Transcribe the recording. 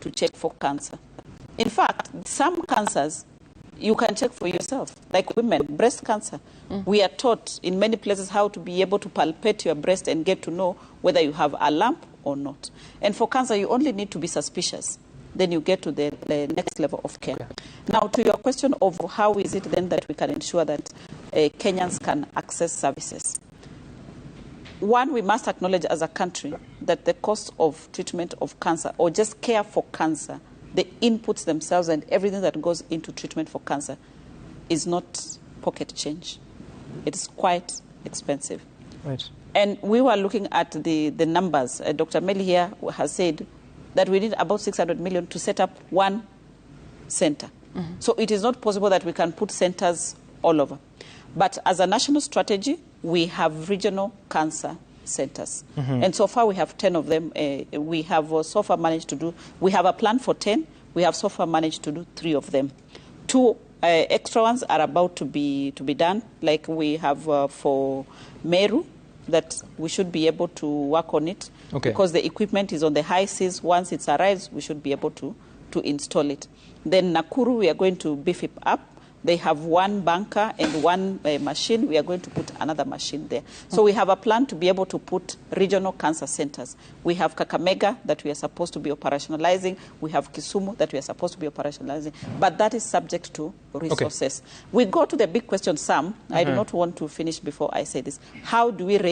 to check for cancer. In fact, some cancers you can check for yourself, like women, breast cancer. We are taught in many places how to be able to palpate your breast and get to know whether you have a lump or not. And for cancer, you only need to be suspicious. Then you get to the next level of care. Okay. Now, to your question of how is it then that we can ensure that Kenyans can access services. One, we must acknowledge as a country that the cost of treatment of cancer or just care for cancer, the inputs themselves and everything that goes into treatment for cancer is not pocket change. It is quite expensive. Right. And we were looking at the numbers. Dr. Meli here has said that we need about 600 million to set up one center. So it is not possible that we can put centers all over. But as a national strategy, we have regional cancer centers. And so far we have 10 of them. We have so far managed to do, we have a plan for 10. We have so far managed to do 3 of them. 2 extra ones are about to be done, like we have for Meru, that we should be able to work on it. Okay. Because the equipment is on the high seas. Once it arrives, we should be able to install it. Then Nakuru, we are going to beef it up. They have 1 bunker and 1 machine. We are going to put another machine there. So we have a plan to be able to put regional cancer centers. We have Kakamega that we are supposed to be operationalizing. We have Kisumu that we are supposed to be operationalizing. But that is subject to resources. Okay. We go to the big question, Sam. I do not want to finish before I say this. How do we raise